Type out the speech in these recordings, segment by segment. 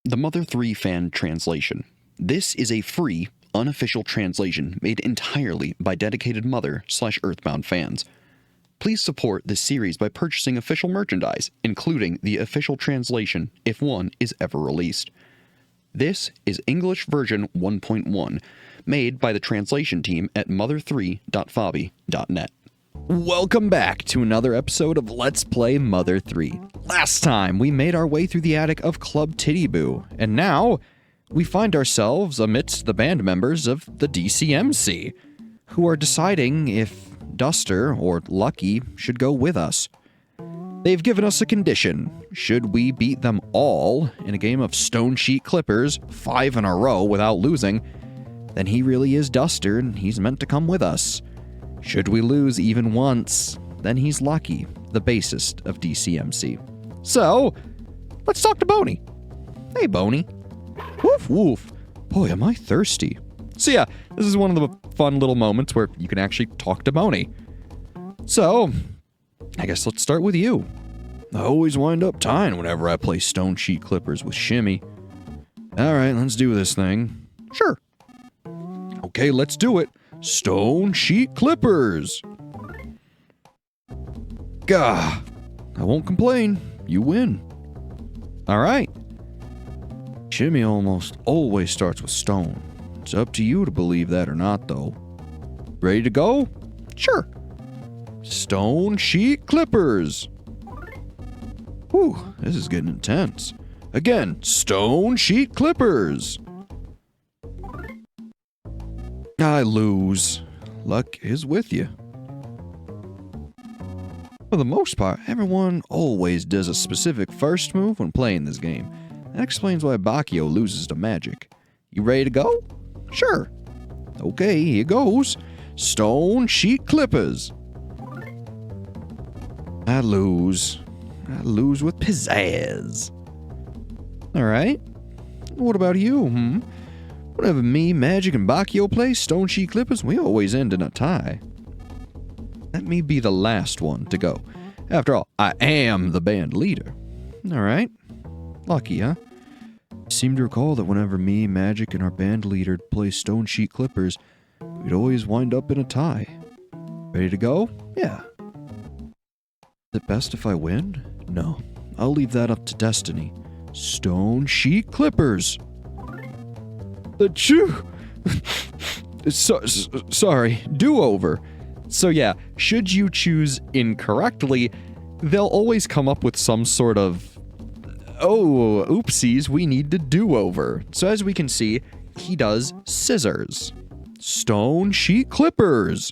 The Mother 3 fan translation. This is a free, unofficial translation made entirely by dedicated Mother/Earthbound fans. Please support this series by purchasing official merchandise, including the official translation if one is ever released. This is English version 1.1, made by the translation team at mother3.fabi.net. Welcome back to another episode of Let's Play Mother 3. Last time, we made our way through the attic of Club Tittyboo, and now we find ourselves amidst the band members of the DCMC, who are deciding if Duster or Lucky should go with us. They've given us a condition. Should we beat them all in a game of Stone Sheet Clippers, 5 in a row without losing, then he really is Duster and he's meant to come with us. Should we lose even once, then he's Lucky, the bassist of DCMC. So, let's talk to Boney. Hey, Boney. Woof, woof. Boy, am I thirsty. So yeah, this is one of the fun little moments where you can actually talk to Boney. So, I guess let's start with you. I always wind up tying whenever I play Stone Sheet Clippers with Shimmy. Alright, let's do this thing. Sure. Okay, let's do it. Stone Sheet Clippers. Gah. I won't complain. You win. Alright. Shimmy almost always starts with stone. It's up to you to believe that or not, though. Ready to go? Sure. Stone Sheet Clippers. Whew, this is getting intense. Again, Stone Sheet Clippers. I lose. Luck is with you. For the most part, everyone always does a specific first move when playing this game. That explains why Bacchio loses to Magic. You ready to go? Sure. Okay, here goes. Stone Sheet Clippers. I lose. I lose with pizzazz. Alright. What about you, Whenever me, Magic, and Bacchio play Stone Sheet Clippers, we always end in a tie. Let me be the last one to go. After all, I am the band leader. Alright. Lucky, huh? I seem to recall that whenever me, Magic, and our band leader play Stone Sheet Clippers, we'd always wind up in a tie. Ready to go? Yeah. Is it best if I win? No. I'll leave that up to destiny. Stone Sheet Clippers. Achoo! Sorry. Do-over. So yeah, should you choose incorrectly, they'll always come up with some sort of, oh, oopsies, we need to do-over. So as we can see, he does scissors. Stone Sheet Clippers.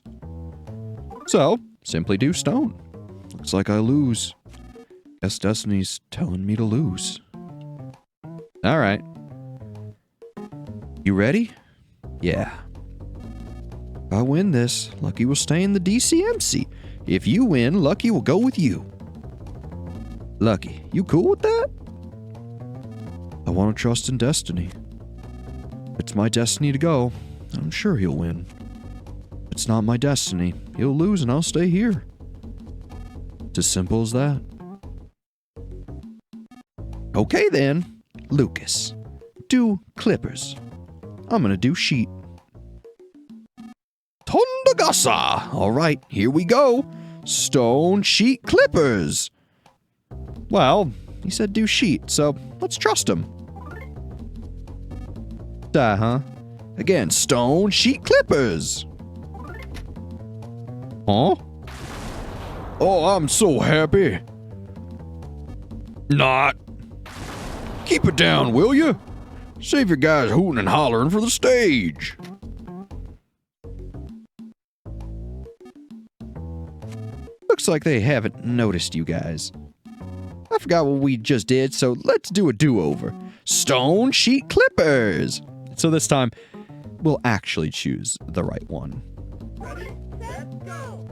So, simply do stone. Looks like I lose. Guess Destiny's telling me to lose. Alright. You ready? Yeah. If I win this, Lucky will stay in the DCMC. If you win, Lucky will go with you. Lucky, you cool with that? I want to trust in destiny. It's my destiny to go. I'm sure he'll win. It's not my destiny. He'll lose and I'll stay here. It's as simple as that. Okay then, Lucas. Do Clippers. I'm gonna do Sheet. Tondagasa! Alright, here we go. Stone Sheet Clippers. Well, he said do Sheet, so let's trust him. Huh? Again, Stone Sheet Clippers. Huh? Oh, I'm so happy. Not. Keep it down, will you? Save your guys hooting and hollering for the stage. Looks like they haven't noticed you guys. I forgot what we just did, so let's do a do-over. Stone Sheet Clippers. So this time, we'll actually choose the right one. Ready, set, go!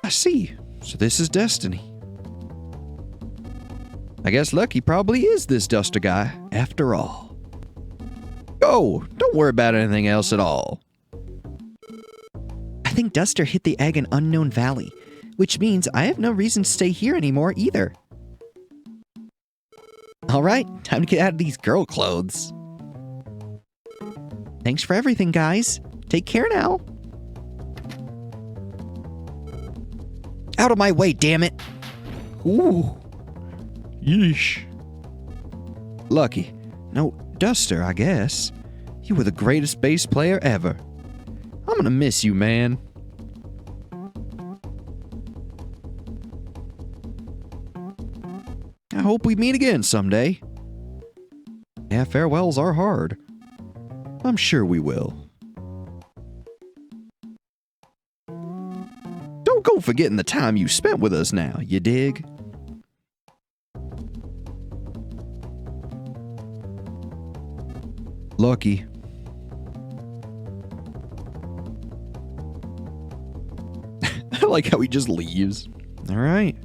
I see. So this is destiny. I guess Lucky probably is this Duster guy, after all. Go! Don't worry about anything else at all. I think Duster hid the egg in Unknown Valley, which means I have no reason to stay here anymore either. Alright, time to get out of these girl clothes. Thanks for everything, guys. Take care now. Out of my way, damn it. Ooh. Yeesh. Lucky. No, Duster, I guess. You were the greatest bass player ever. I'm gonna miss you, man. I hope we meet again someday. Yeah, farewells are hard. I'm sure we will. Don't go forgetting the time you spent with us now, you dig? Lucky. I like how he just leaves. Alright.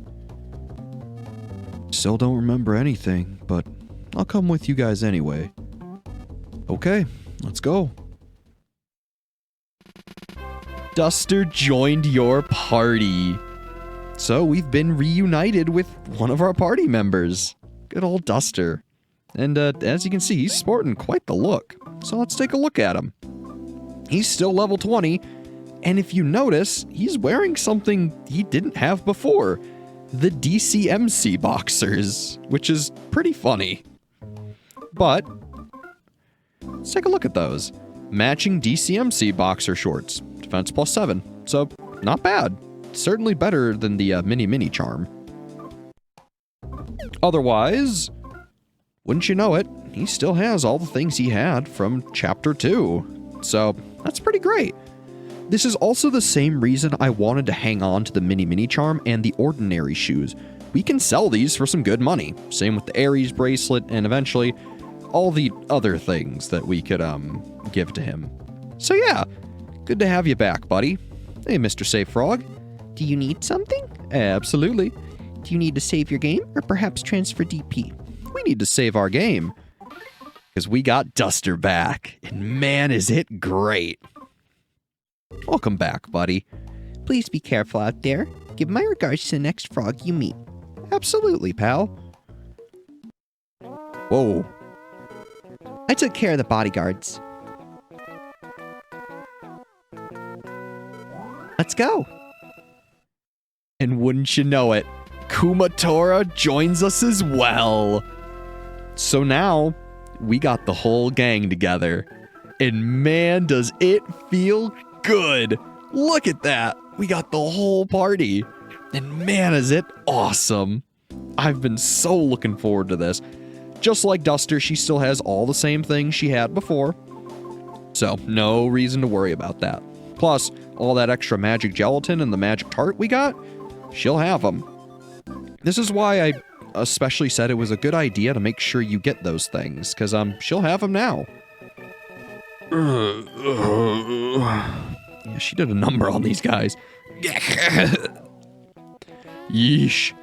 Still don't remember anything, but I'll come with you guys anyway. Okay, let's go. Duster joined your party. So we've been reunited with one of our party members. Good old Duster. And as you can see, he's sporting quite the look. So let's take a look at him. He's still level 20, and if you notice, he's wearing something he didn't have before. The DCMC boxers, which is pretty funny. But let's take a look at those. Matching DCMC boxer shorts. Defense +7. So, not bad. Certainly better than the mini charm. Otherwise, wouldn't you know it, he still has all the things he had from Chapter 2. So, that's pretty great. This is also the same reason I wanted to hang on to the mini charm and the ordinary shoes. We can sell these for some good money. Same with the Ares bracelet and eventually all the other things that we could give to him. So yeah, good to have you back, buddy. Hey, Mr. Safe Frog. Do you need something? Absolutely. Do you need to save your game or perhaps transfer DP? We need to save our game. Because we got Duster back. And man, is it great. Welcome back, buddy. Please be careful out there. Give my regards to the next frog you meet. Absolutely, pal. Whoa. I took care of the bodyguards. Let's go. And wouldn't you know it, Kumatora joins us as well. So now, we got the whole gang together. And man, does it feel good. Look at that. We got the whole party. And man, is it awesome. I've been so looking forward to this. Just like Duster, she still has all the same things she had before. So, no reason to worry about that. Plus, all that extra magic gelatin and the magic tart we got, she'll have them. This is why I especially said it was a good idea to make sure you get those things, because she'll have them now. Yeah, she did a number on these guys. Yeesh.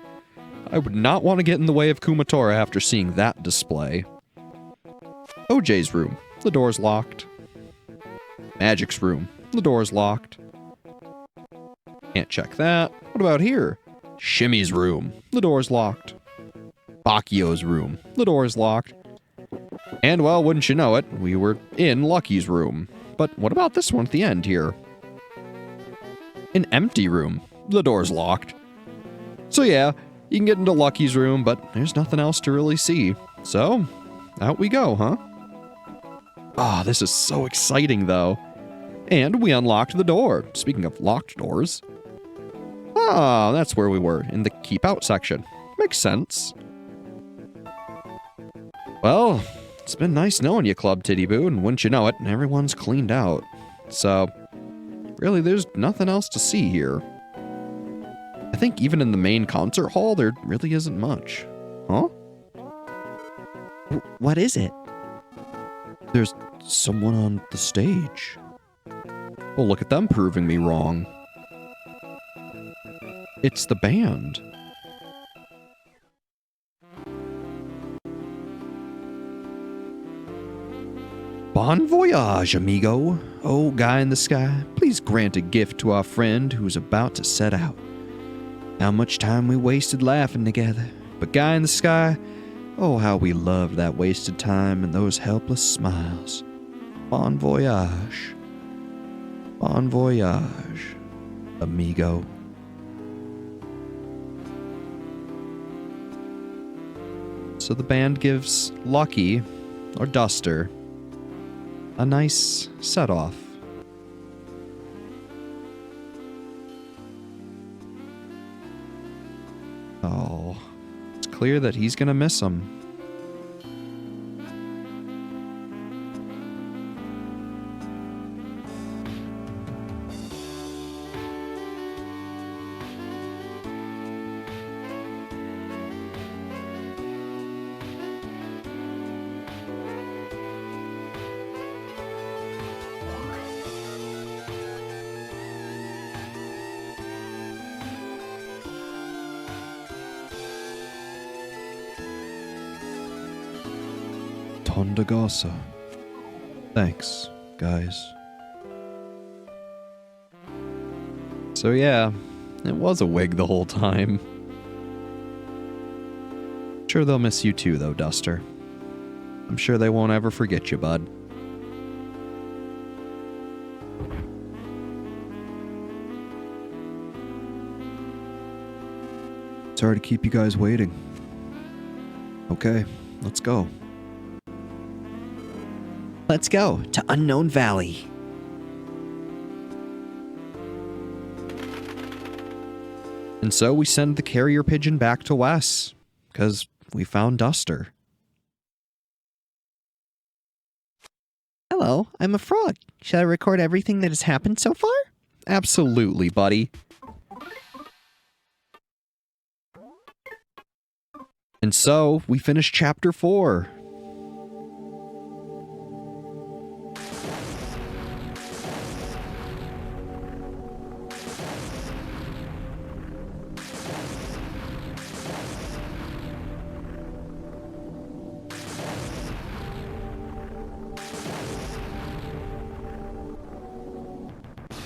I would not want to get in the way of Kumatora after seeing that display. OJ's room. The door's locked. Magic's room. The door's locked. Can't check that. What about here? Shimmy's room. The door's locked. Bakio's room. The door's locked. And, well, wouldn't you know it, we were in Lucky's room. But what about this one at the end here? An empty room. The door's locked. So yeah, you can get into Lucky's room, but there's nothing else to really see. So, out we go, huh? Ah, this is so exciting, though. And we unlocked the door. Speaking of locked doors. Ah, that's where we were, in the Keep Out section. Makes sense. Well, it's been nice knowing you, Club Titty Boo, and wouldn't you know it, everyone's cleaned out. So, really, there's nothing else to see here. I think even in the main concert hall, there really isn't much. Huh? What is it? There's someone on the stage. Well, look at them proving me wrong. It's the band. Bon voyage, amigo. Oh, guy in the sky, please grant a gift to our friend who's about to set out. How much time we wasted laughing together. But guy in the sky, oh, how we loved that wasted time and those helpless smiles. Bon voyage. Bon voyage, amigo. So the band gives Lucky, or Duster, a nice set-off. Oh, it's clear that he's gonna miss him. Tondagasa. Thanks, guys. So yeah, it was a wig the whole time. Sure they'll miss you too, though, Duster. I'm sure they won't ever forget you, bud. Sorry to keep you guys waiting. Okay, let's go. Let's go to Unknown Valley. And so we send the carrier pigeon back to Wes, because we found Duster. Hello, I'm a frog. Should I record everything that has happened so far? Absolutely, buddy. And so, we finished Chapter 4.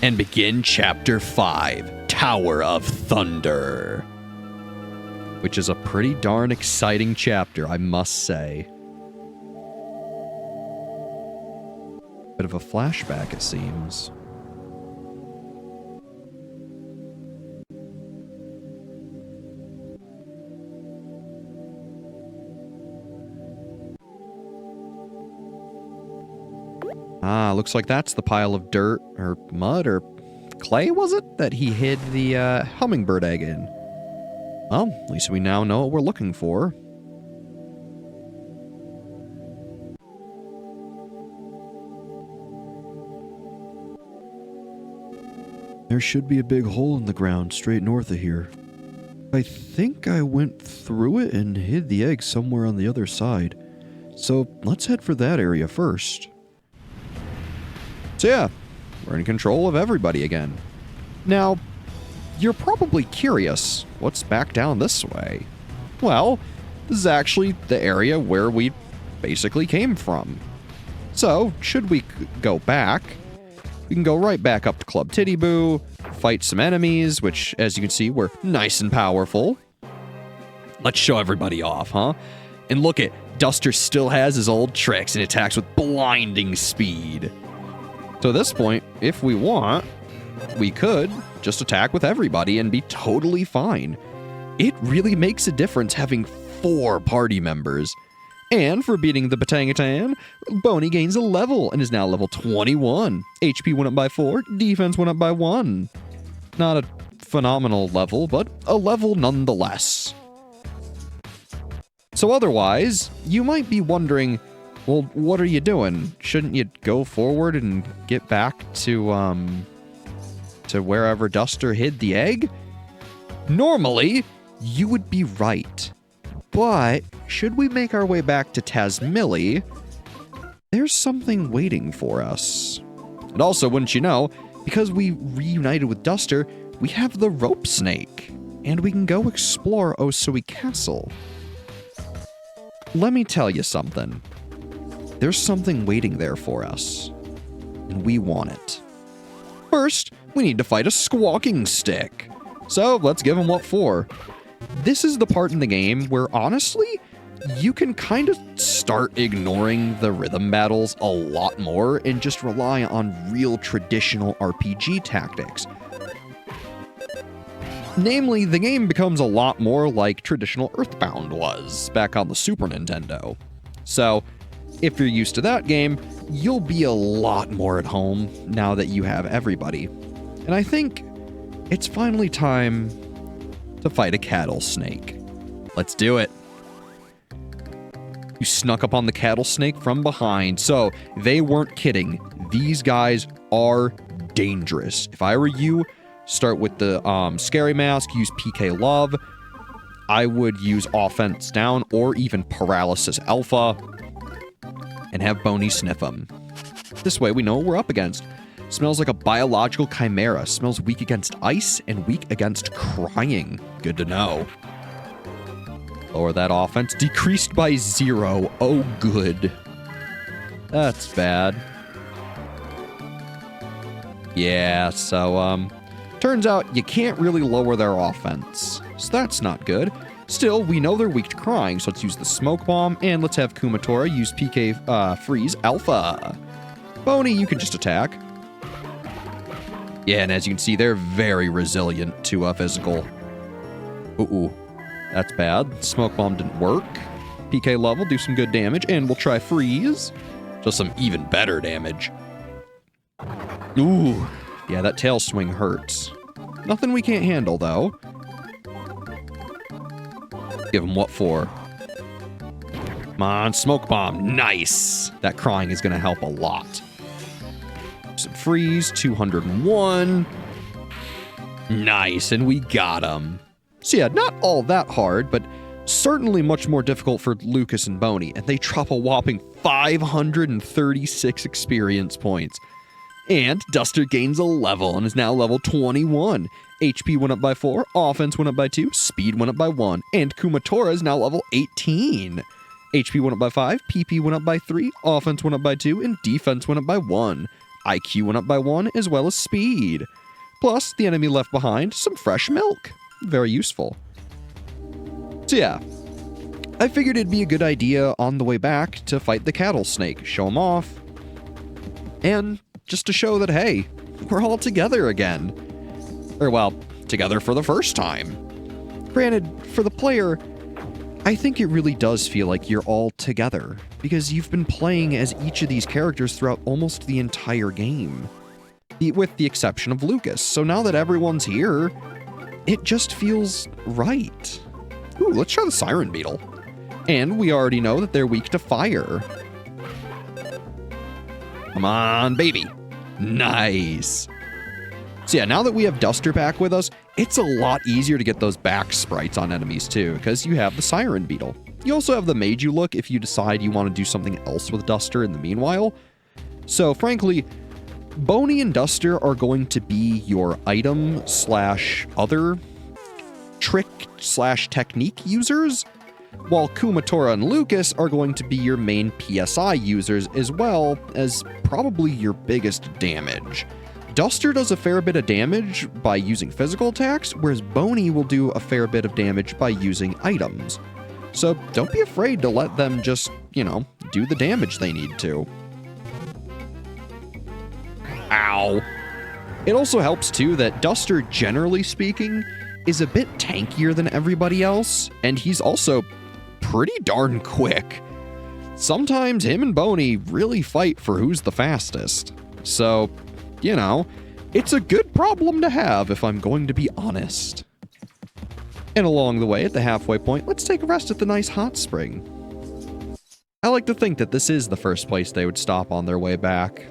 And begin Chapter 5, Tower of Thunder. Which is a pretty darn exciting chapter, I must say. Bit of a flashback, it seems. Ah, looks like that's the pile of dirt, or mud, or clay, was it? That he hid the hummingbird egg in. Well, at least we now know what we're looking for. There should be a big hole in the ground straight north of here. I think I went through it and hid the egg somewhere on the other side. So let's head for that area first. So yeah, we're in control of everybody again. Now, you're probably curious, what's back down this way? Well, this is actually the area where we basically came from. So, should we go back, we can go right back up to Club Tittyboo, fight some enemies, which, as you can see, were nice and powerful. Let's show everybody off, huh? And look at, Duster still has his old tricks and attacks with blinding speed. So at this point, if we want, we could just attack with everybody and be totally fine. It really makes a difference having 4 party members. And for beating the Batangatan, Boney gains a level and is now level 21. HP went up by 4, defense went up by 1. Not a phenomenal level, but a level nonetheless. So otherwise, you might be wondering, well, what are you doing? Shouldn't you go forward and get back to wherever Duster hid the egg? Normally, you would be right. But, should we make our way back to Tazmily, there's something waiting for us. And also, wouldn't you know, because we reunited with Duster, we have the rope snake, and we can go explore Osohe Castle. Let me tell you something. there's something waiting there for us, and we want it. First, we need to fight a squawking stick. So let's give him what for. This is the part in the game where, honestly, you can kind of start ignoring the rhythm battles a lot more and just rely on real traditional RPG tactics. Namely, the game becomes a lot more like traditional Earthbound was back on the Super Nintendo. So, if you're used to that game, you'll be a lot more at home now that you have everybody. And I think it's finally time to fight a cattle snake. Let's do it. You snuck up on the cattle snake from behind, so they weren't kidding. These guys are dangerous. If I were you, start with the scary mask, use PK Love. I would use offense down or even paralysis alpha and have Boney sniff them. This way we know what we're up against. Smells like a biological chimera. Smells weak against ice and weak against crying. Good to know. Lower that offense. Decreased by 0. Oh, good. That's bad. Yeah, so, turns out you can't really lower their offense. So that's not good. Still, we know they're weak to crying, so let's use the smoke bomb, and let's have Kumatora use PK freeze alpha. Boney, you can just attack. Yeah, and as you can see, they're very resilient to physical. Ooh. That's bad. Smoke bomb didn't work. PK Love will do some good damage, and we'll try freeze. Just some even better damage. Ooh. Yeah, that tail swing hurts. Nothing we can't handle, though. Give him what for? Come on, smoke bomb. Nice. That crying is going to help a lot. Some freeze. 201. Nice, and we got him. So yeah, not all that hard, but certainly much more difficult for Lucas and Boney, and they drop a whopping 536 experience points. And Duster gains a level and is now level 21. HP went up by 4, offense went up by 2, speed went up by 1, and Kumatora is now level 18. HP went up by 5, PP went up by 3, offense went up by 2, and defense went up by 1. IQ went up by 1, as well as speed. Plus, the enemy left behind some fresh milk. Very useful. So yeah, I figured it'd be a good idea on the way back to fight the cattle snake, show him off, and just to show that, hey, we're all together again. Or, well, together for the first time. Granted, for the player, I think it really does feel like you're all together, because you've been playing as each of these characters throughout almost the entire game, with the exception of Lucas. So now that everyone's here, it just feels right. Ooh, let's try the Siren Beetle. And we already know that they're weak to fire. Come on, baby. Nice. So yeah, now that we have Duster back with us, it's a lot easier to get those back sprites on enemies too, because you have the Siren Beetle. You also have the Meiju look if you decide you want to do something else with Duster in the meanwhile. So frankly, Boney and Duster are going to be your item/other trick/technique users, while Kumatora and Lucas are going to be your main PSI users, as well as probably your biggest damage. Duster does a fair bit of damage by using physical attacks, whereas Boney will do a fair bit of damage by using items. So don't be afraid to let them just, do the damage they need to. Ow. It also helps too that Duster, generally speaking, is a bit tankier than everybody else, and he's also pretty darn quick. Sometimes him and Boney really fight for who's the fastest. So, it's a good problem to have if I'm going to be honest. And along the way, at the halfway point, let's take a rest at the nice hot spring. I like to think that this is the first place they would stop on their way back.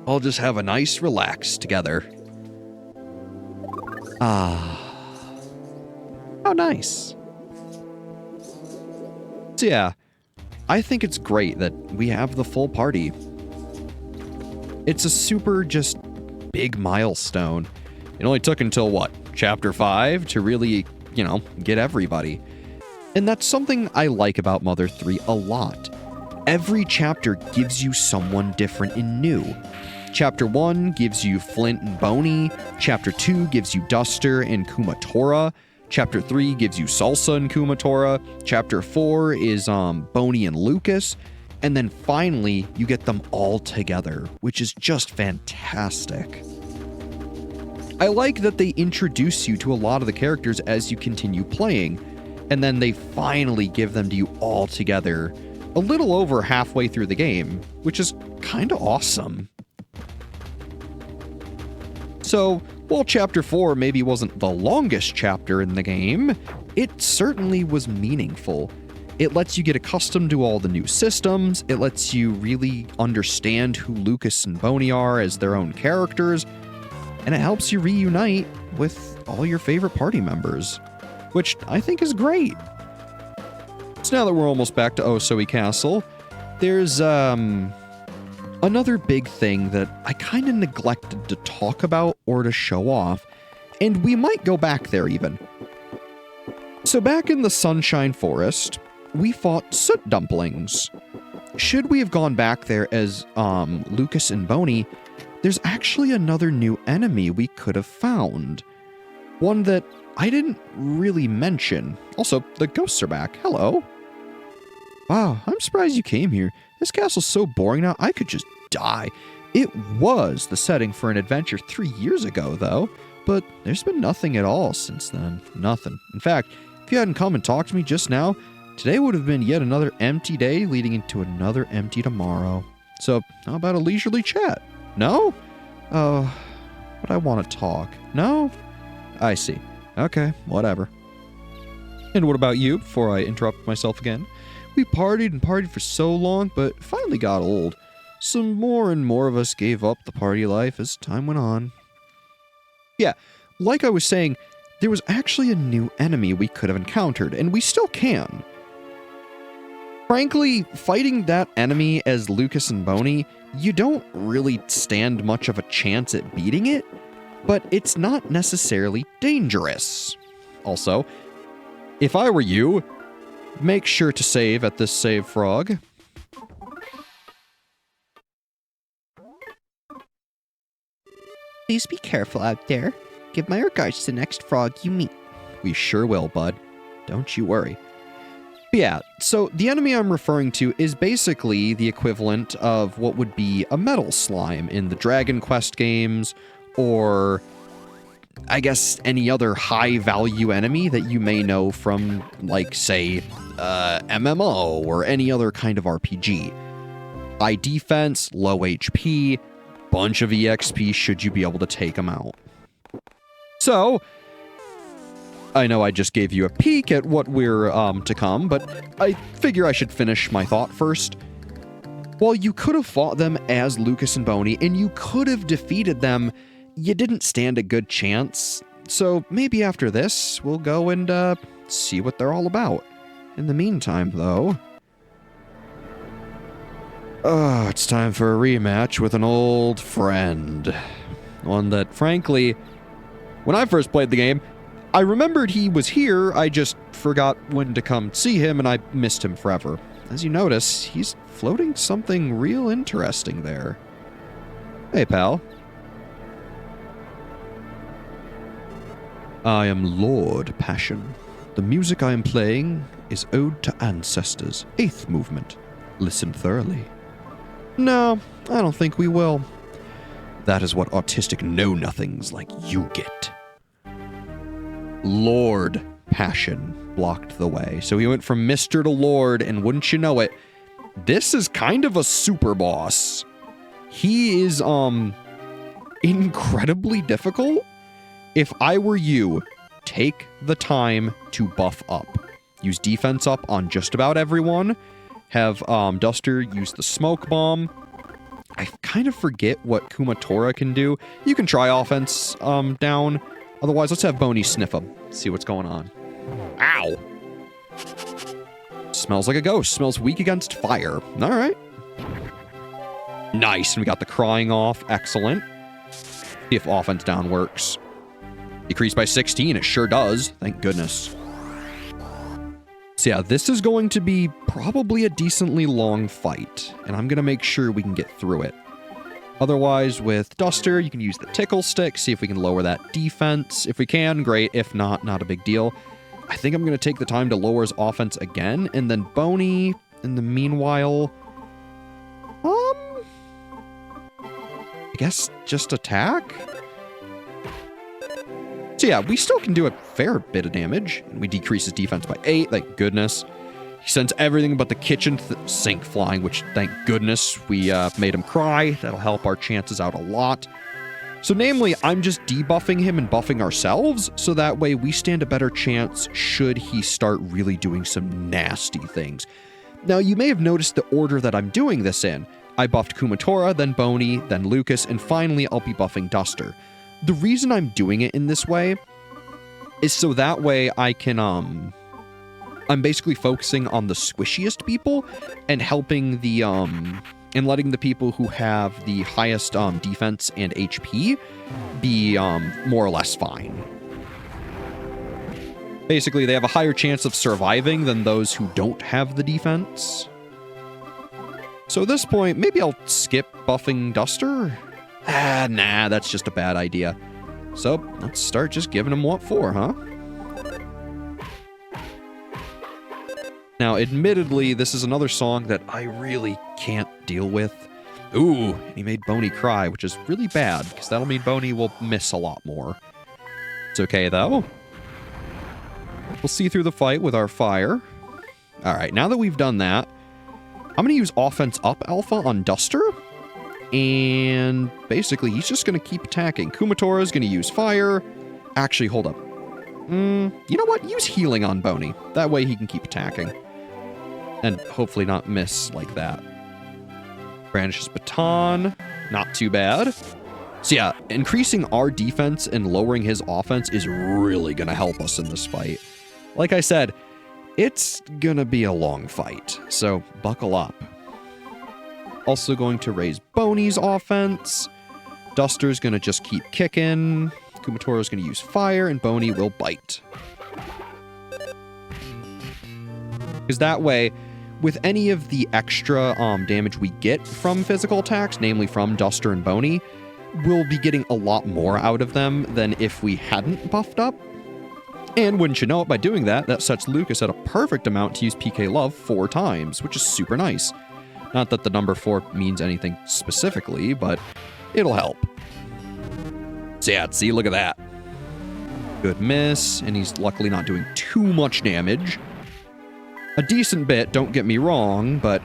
I'll just have a nice relax together. Ah. How nice. So yeah, I think it's great that we have the full party. It's a super just big milestone. It only took until what, chapter 5 to really, get everybody. And that's something I like about Mother 3 a lot. Every chapter gives you someone different and new. Chapter 1 gives you Flint and Boney. Chapter 2 gives you Duster and Kumatora. Chapter 3 gives you Salsa and Kumatora. Chapter 4 is Boney and Lucas. And then finally, you get them all together, which is just fantastic. I like that they introduce you to a lot of the characters as you continue playing, and then they finally give them to you all together a little over halfway through the game, which is kind of awesome. So, while Chapter 4 maybe wasn't the longest chapter in the game, it certainly was meaningful. It lets you get accustomed to all the new systems, it lets you really understand who Lucas and Boney are as their own characters, and it helps you reunite with all your favorite party members, which I think is great. So now that we're almost back to Osohe Castle, there's another big thing that I kind of neglected to talk about or to show off, and we might go back there even. So back in the Sunshine Forest, we fought soot dumplings. Should we have gone back there as Lucas and Boney, there's actually another new enemy we could have found. One that I didn't really mention. Also, the ghosts are back. Hello. Wow, I'm surprised you came here. This castle's so boring now, I could just die. It was the setting for an adventure 3 years ago, though, but there's been nothing at all since then. Nothing. In fact, if you hadn't come and talked to me just now, today would have been yet another empty day leading into another empty tomorrow. So, how about a leisurely chat? No? Oh, but I want to talk. No? I see. Okay, whatever. And what about you, before I interrupt myself again? We partied and partied for so long, but finally got old. Some more and more of us gave up the party life as time went on. Yeah, like I was saying, there was actually a new enemy we could have encountered, and we still can. Frankly, fighting that enemy as Lucas and Boney, you don't really stand much of a chance at beating it, but it's not necessarily dangerous. Also, if I were you, make sure to save at this save frog. Please be careful out there. Give my regards to the next frog you meet. We sure will, bud. Don't you worry. But yeah, so the enemy I'm referring to is basically the equivalent of what would be a metal slime in the Dragon Quest games, or I guess any other high-value enemy that you may know from, like, say, MMO or any other kind of RPG. High defense, low HP, bunch of EXP should you be able to take them out. So, I know I just gave you a peek at what we're to come, but I figure I should finish my thought first. While you could have fought them as Lucas and Boney, and you could have defeated them, you didn't stand a good chance. So maybe after this, we'll go and see what they're all about. In the meantime, though, it's time for a rematch with an old friend. One that, frankly, when I first played the game, I remembered he was here, I just forgot when to come see him, and I missed him forever. As you notice, he's floating something real interesting there. Hey, pal. I am Lord Passion. The music I am playing is Ode to Ancestors, 8th movement. Listen thoroughly. No, I don't think we will. That is what autistic know-nothings like you get. Lord Passion blocked the way. So he went from Mr. to Lord, and wouldn't you know it, this is kind of a super boss. He is, incredibly difficult. If I were you, take the time to buff up. Use defense up on just about everyone. Have, Duster use the smoke bomb. I kind of forget what Kumatora can do. You can try offense, down. Otherwise, let's have Boney sniff him. See what's going on. Ow! Smells like a ghost. Smells weak against fire. Alright. Nice, and we got the crying off. Excellent. See if offense down works. Decreased by 16, it sure does. Thank goodness. So yeah, this is going to be probably a decently long fight, and I'm going to make sure we can get through it. Otherwise, with Duster, you can use the tickle stick, see if we can lower that defense. If we can, great. If not, not a big deal. I think I'm going to take the time to lower his offense again, and then Boney, in the meanwhile, I guess just attack? So yeah, we still can do a fair bit of damage, and we decrease his defense by 8, thank goodness. He sends everything but the kitchen sink flying, which, thank goodness, we made him cry. That'll help our chances out a lot. So namely, I'm just debuffing him and buffing ourselves, so that way we stand a better chance should he start really doing some nasty things. Now, you may have noticed the order that I'm doing this in. I buffed Kumatora, then Boney, then Lucas, and finally I'll be buffing Duster. The reason I'm doing it in this way is so that way I can, I'm basically focusing on the squishiest people and helping the, and letting the people who have the highest, defense and HP be, more or less fine. Basically, they have a higher chance of surviving than those who don't have the defense. So at this point, maybe I'll skip buffing Duster. Nah, that's just a bad idea. So, let's start just giving him what for, huh? Now, admittedly, this is another song that I really can't deal with. Ooh, he made Boney cry, which is really bad, because that'll mean Boney will miss a lot more. It's okay, though. We'll see through the fight with our fire. Alright, now that we've done that, I'm going to use Offense Up Alpha on Duster. And basically, he's just going to keep attacking. Kumatora is going to use fire. Actually, hold up. You know what? Use healing on Boney. That way he can keep attacking. And hopefully not miss like that. Brandishes baton. Not too bad. So yeah, increasing our defense and lowering his offense is really going to help us in this fight. Like I said, it's going to be a long fight. So buckle up. Also going to raise Boney's offense. Duster's going to just keep kicking. Kumatora's going to use fire, and Boney will bite. Because that way, with any of the extra damage we get from physical attacks, namely from Duster and Boney, we'll be getting a lot more out of them than if we hadn't buffed up. And wouldn't you know it, by doing that, that sets Lucas at a perfect amount to use PK Love 4 times, which is super nice. Not that the number 4 means anything specifically, but it'll help. So yeah, see, look at that. Good miss, and he's luckily not doing too much damage. A decent bit, don't get me wrong, but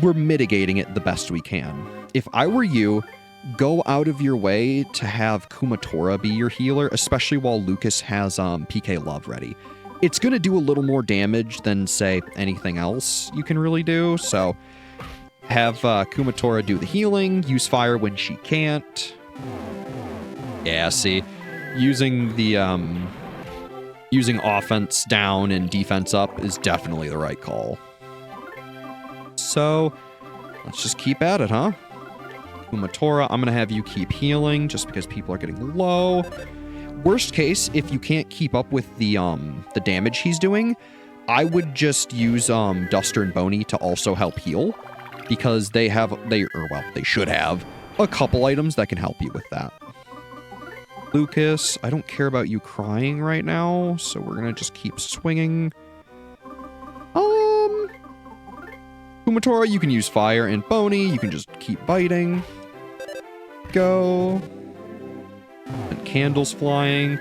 we're mitigating it the best we can. If I were you, go out of your way to have Kumatora be your healer, especially while Lucas has PK Love ready. It's going to do a little more damage than, say, anything else you can really do, so have Kumatora do the healing, use fire when she can't. Yeah, see, using the using offense down and defense up is definitely the right call. So, let's just keep at it, huh? Kumatora, I'm going to have you keep healing just because people are getting low. Worst case, if you can't keep up with the damage he's doing, I would just use Duster and Boney to also help heal, because they should have a couple items that can help you with that. Lucas, I don't care about you crying right now, so we're gonna just keep swinging. Kumatora, you can use fire, and Boney, you can just keep biting. Go. And candles flying.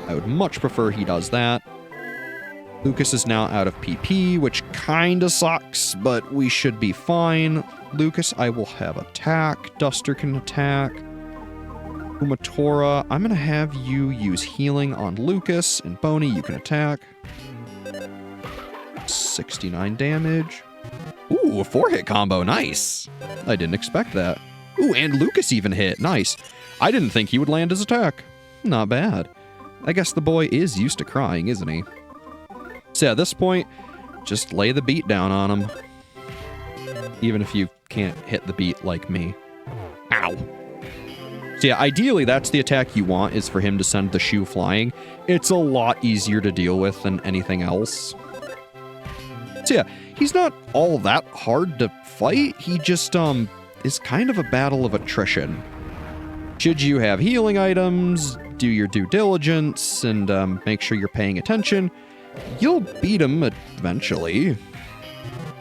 I would much prefer he does that. Lucas is now out of PP, which kinda sucks, but we should be fine. Lucas, I will have attack. Duster can attack. Kumatora, I'm gonna have you use healing on Lucas, and Boney, you can attack. 69 damage. Ooh, a 4-hit combo, nice. I didn't expect that. Ooh, and Lucas even hit, nice. I didn't think he would land his attack. Not bad. I guess the boy is used to crying, isn't he? So at this point, just lay the beat down on him. Even if you can't hit the beat like me. Ow. So yeah, ideally that's the attack you want, is for him to send the shoe flying. It's a lot easier to deal with than anything else. So yeah, he's not all that hard to fight. He just is kind of a battle of attrition. Should you have healing items, do your due diligence, and make sure you're paying attention, you'll beat him eventually.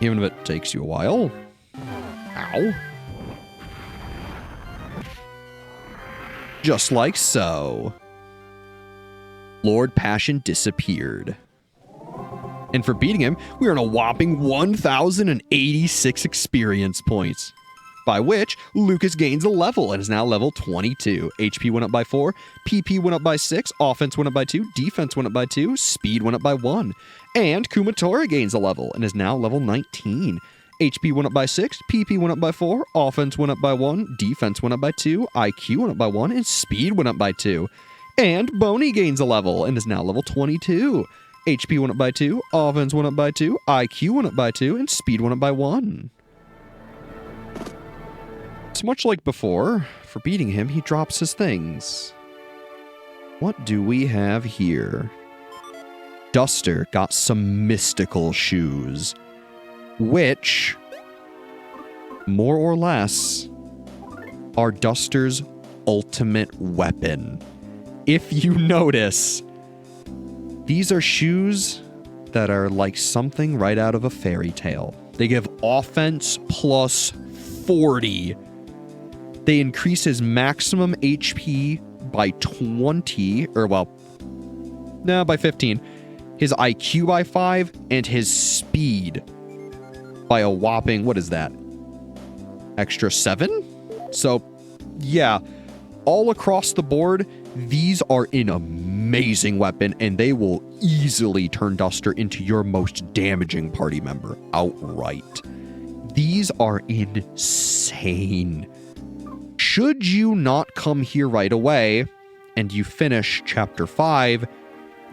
Even if it takes you a while. Ow. Just like so. Lord Passion disappeared. And for beating him, we earn a whopping 1,086 experience points. By which, Lucas gains a level and is now level 22. HP went up by 4, PP went up by 6, offense went up by 2, defense went up by 2, speed went up by 1. And Kumatora gains a level and is now level 19. HP went up by 6, PP went up by 4, offense went up by 1, defense went up by 2, IQ went up by 1, and speed went up by 2. And Boney gains a level and is now level 22. HP went up by 2, offense went up by 2, IQ went up by 2, and speed went up by 1. So much like before, for beating him, he drops his things. What do we have here? Duster got some mystical shoes, which, more or less, are Duster's ultimate weapon. If you notice, these are shoes that are like something right out of a fairy tale. They give offense plus 40. They increase his maximum HP by 20, or well, no, by 15. His IQ by 5, and his speed by a whopping, what is that? Extra 7? So, yeah, all across the board, these are an amazing weapon, and they will easily turn Duster into your most damaging party member outright. These are insane. Should you not come here right away, and you finish Chapter 5,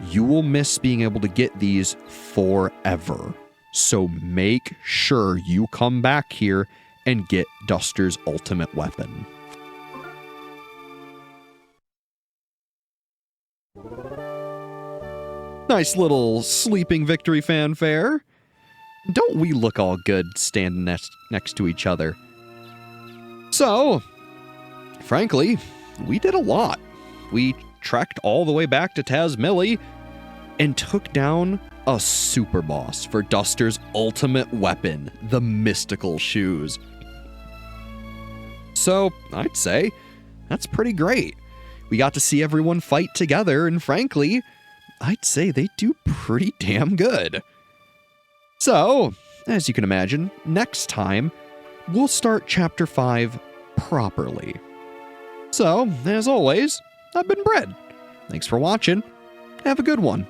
you will miss being able to get these forever. So make sure you come back here and get Duster's ultimate weapon. Nice little sleeping victory fanfare. Don't we look all good standing next to each other? So, frankly, we did a lot. We trekked all the way back to Tazmily and took down a super boss for Duster's ultimate weapon, the mystical shoes. So, I'd say that's pretty great. We got to see everyone fight together, and frankly, I'd say they do pretty damn good. So, as you can imagine, next time, we'll start Chapter 5 properly. So, as always, I've been Bread. Thanks for watching. Have a good one.